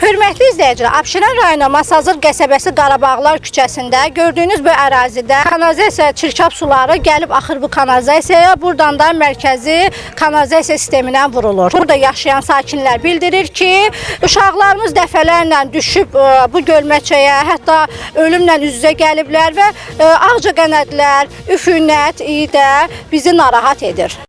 Hörmətli izləyicilər, Abşeron rayonu Masazır qəsəbəsi Qarabağlar küçəsində gördüyünüz bu ərazidə kanalizasiya çirkab suları gəlib axır bu kanalizasiyaya. Buradan da mərkəzi kanalizasiya sisteminə vurulur. Burada yaşayan sakinlər bildirir ki, uşaqlarımız dəfələrlə düşüb bu gölməçəyə, hətta ölümlə üz-üzə gəliblər və ağcaqanadlar, üfunət iyi də bizi narahat edir.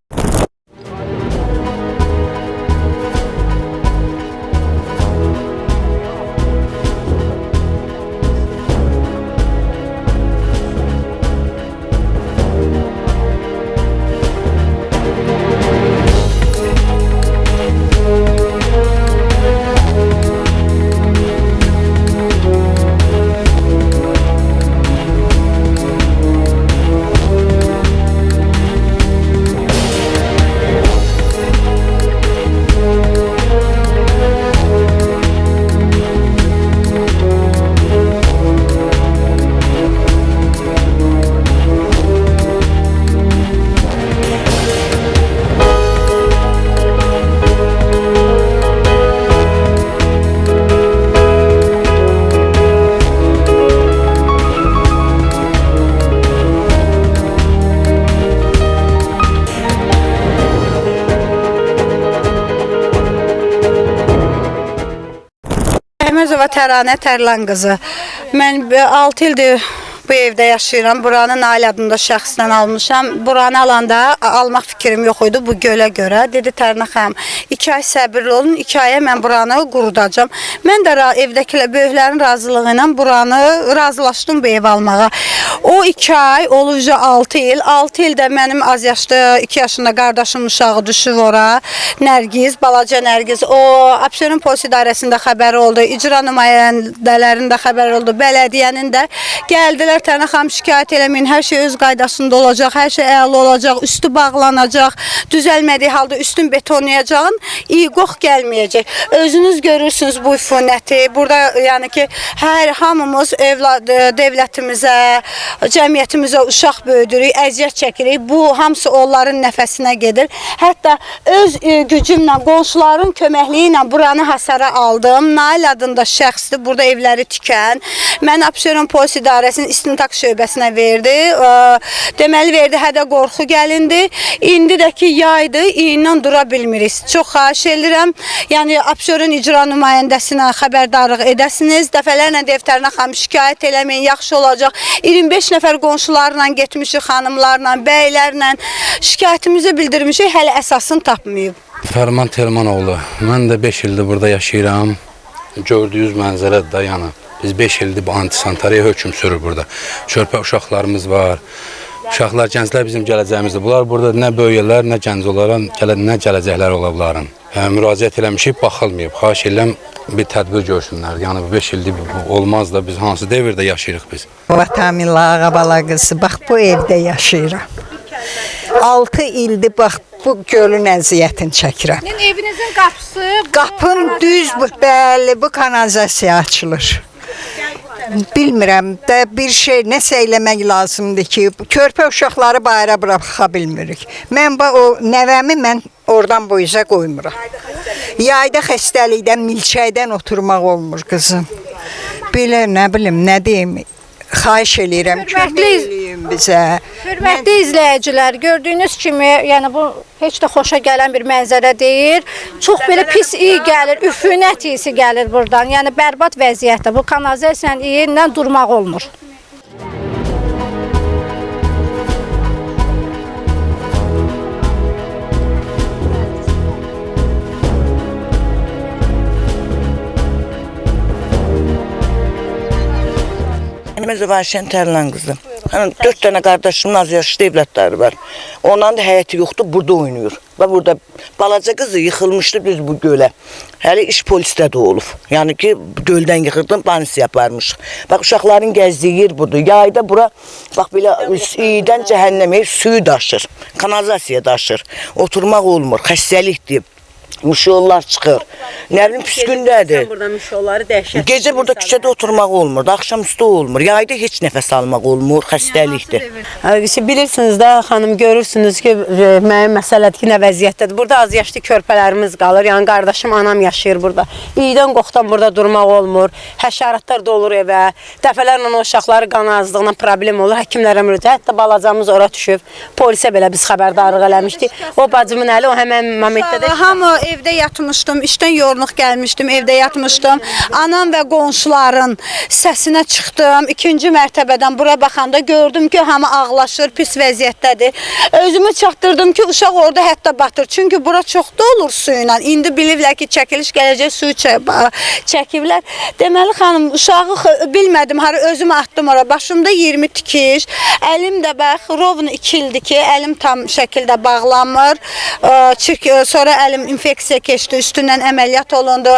Əhməzova Təranə Tərlan qızı. Mən 6 ildir bu evdə yaşayıram. Buranın ailə adında şəxsdən almışam. Buranı alanda almaq fikrim yox idi bu gölə görə. Dedi Tərnə xanım, 2 ay səbirli olun, 2 aya mən buranı qurudacam. Mən də evdəkilər, böyüklərin razılığı ilə buranı razılaşdım bu ev almağa. O 2 ay, olunca 6 il. 6 ildə mənim az yaşlı 2 yaşında qardaşım uşağı düşüb ora. Nərgiz, balaca Nərgiz. O Abşeron polis idarəsində xəbəri oldu. İcra nümayəndələrində xəbər oldu. Bələdiyyənin də gəldilər. Tərnə xanım şikayət eləməyin, hər şey öz qaydasında olacaq, hər şey əla olacaq, üstü bağlanacaq, düzəlmədiyi halda üstün betonlayacağın, iyi qox gəlməyəcək. Özünüz görürsünüz bu üfunəti. Burada yəni ki, hər hamımız dövlətimizə, cəmiyyətimizə uşaq böyüdürük, əziyyət çəkirik. Bu hamısı onların nəfəsinə gedir. Hətta öz gücümlə, qonşuların köməkliyi ilə buranı hasara aldım. Nail adında şəxsdir, burada evləri tikən. Mən Abşeron polis idarəsinin İstintaq şöbəsinə verdi. Deməli verdi, hədə qorxu gəlindi. İndi də ki yaydı, iyindən dura bilmirik. Çox xahiş edirəm. Yəni Abşeron icra nümayəndəsinə xəbərdarlıq edəsiniz. Dəfələrlə Tərnə xanım şikayət eləməyin, yaxşı olacaq. 25 nəfər qonşularla getmişik, xanımlarla, bəylərlə şikayətimizi bildirmişik, hələ əsasını tapmayıb. Fərman Telmanoğlu. Mən də 5 ildir burada yaşayıram. Gördüyünüz mənzərə də yəni. Biz 5 ildir bu antisantariya hökm sürür burada. Körpə uşaqlarımız var. Uşaqlar, gənclər bizim gələcəyimizdir. Bunlar burada nə böyüyərlər, nə gənc olarlar, nə gələcəklər ola bilərin. Müraciət eləmişik, baxılmayıb. Xahiş edirəm bir tədbir görsünlər. Yəni 5 ildir olmaz da biz hansı devirdə yaşayırıq biz. Vatamilla Ağabala qızı, bax bu evdə yaşayıram. 6 ildir bax bu gölün əziyyətini çəkirəm. Yəni evinizin qapısı Qapım düz, bəli, bu kanalizasiya açılır. Bilmirəm də bir şey nəsə eləmək lazımdır ki, körpə uşaqları bayıra buraxa bilmirik. Mən o nəvəmi mən oradan bu üzə qoymuram. Yayda xəstəlikdən, milçəkdən oturmaq olmur qızım. Belə nə bilim, nə deyim, xahiş eləyirəm, kömək eləyin bizə. Hörmətli izləyicilər, gördüyünüz kimi, yəni bu heç də xoşa gələn bir mənzərə deyil. Çox belə pis iyi gəlir, üfunət iyisi gəlir buradan. Yəni bərbad vəziyyətdə. Bu kanalizasiyanın iyindən durmaq olmur. Əhməzova Tərlan qızı. 4 dənə qardaşımın az yaşlı evlatları var. Onların da həyəti yoxdur, burada oynayır. Və burada balaca qızı yıxılmışdı biz bu gölə. Hələ iş polisdə də olub. Yəni ki, göldən yıxırdım, banisi yaparmış. Bax, uşaqların gəzdiyi yer budur. Yayda bura, bax, belə iyidən cəhənnəmə suyu daşır. Kanalizasiya daşır. Oturmaq olmur, xəstəlikdir. Müşollar çıxır. Nə bilim pis gündədir. Burada müşolları dəhşət. Gecə burada küçədə oturmaq olmur, axşamüstü olmur. Yayda heç nəfəs almaq olmur, xəstəlikdir. Bilirsiniz də xanım, görürsünüz ki, mənim məsələdir ki, nə vəziyyətdədir. Burada az yaşlı körpələrimiz qalır. Yəni qardaşım, anam yaşayır burada. İydən qoxdan burada durmaq olmur. Həşəratlar dolur evə. Dəfələrlə o uşaqları qan azlığına problem olur. Həkimlərə müraciət. Hətta balacamız ora düşüb. Polisə belə biz xəbərdarlıq eləmişdik. O bacımın əli o həmin momentdə də Hamı evdə yatmışdım, işdən yorluq gəlmişdim, evdə yatmışdım. Anam və qonşuların səsinə çıxdım. 2-ci mərtəbədən bura baxanda gördüm ki, hamı ağlaşır, pis vəziyyətdədir. Özümü çatdırdım ki, uşaq orada hətta batır. Çünki bura çox dolur suyla. İndi bilirlər ki, çəkiliş gələcək, suyu çəkiblər. Deməli, xanım, uşağı bilmədim, özümü atdım ora. Başımda 20 tikiş, əlim də bax, rovna 2 ildir ki, əlim tam şəkildə bağlanmır. Sonra əlim infeksiya keçdi, üstündən əməliyyat olundu,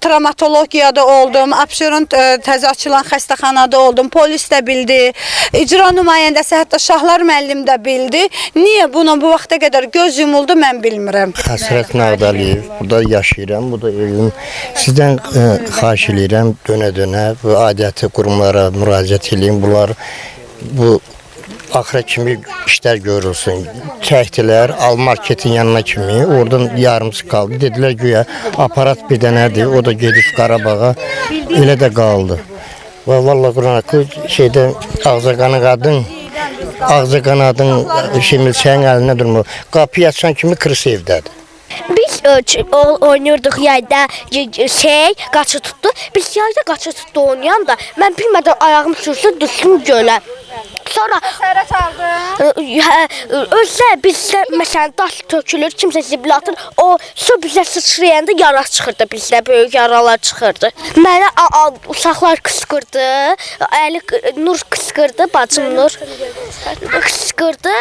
travmatologiyada oldum, Abşeron təzə açılan xəstəxanada oldum, polis də bildi, icra nümayəndəsi, hətta Şahlar müəllim də bildi. Niyə buna bu vaxta qədər göz yumuldu, mən bilmirəm. Həsrət Nağdaliyev, burada yaşayıram, bu da evim. Sizdən xahiş edirəm, dönə-dönə bu aidiyyəti qurumlara müraciət edeyim, bunlar bu axıra kimi işlər görülsün. Çəkdilər, al marketin yanına kimi, oradan yarımsı qaldı. Dedilər güya aparat bir dənədir, o da gedib Qarabağa, elə də qaldı. Və vallahi Quran-ı şeydə ağzaqanı qadın, ağzaqanadın milçəyin əlinə durmur. Qapıyı açan kimi kırısı evdədir. Biz oynuyorduk yayda qaçı tutdu. Biz yayda qaçı tutdu oynayan da mən bilmədən ayağım sürsə düşdüm gölə. Sonra özlə bizdə məsələn daş tökülür, kimsə zibil atır. O su bizə sıçrayanda yara çıxırdı, bizdə böyük yaralar çıxırdı. Mənə uşaqlar qısqırdı, Nur qısqırdı, bacım Nur qısqırdı.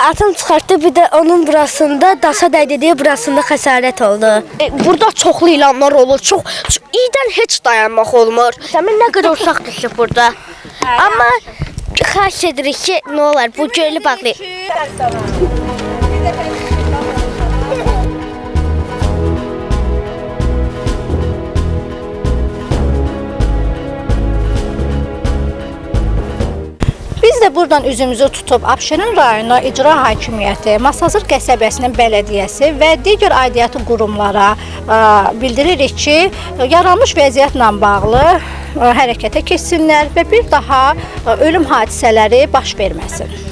Atım çıxartdı, bir də onun burasında daşa dəydi deyə burasında xəsarət oldu. Burada çoxlu ilanlar olur, çox iyidən heç dayanmaq olmur. Səmin nə qədər uşaq düşüb burada. Amma xahiş edirik ki, nə olar bu gölü bağlayın. Biz də buradan üzümüzü tutub Abşeron rayonu İcra Hakimiyyəti, Masazır qəsəbəsinin bələdiyyəsi və digər aidiyyəti qurumlara bildiririk ki, yaranmış vəziyyətlə bağlı hərəkətə keçsinlər və bir daha ölüm hadisələri baş verməsin.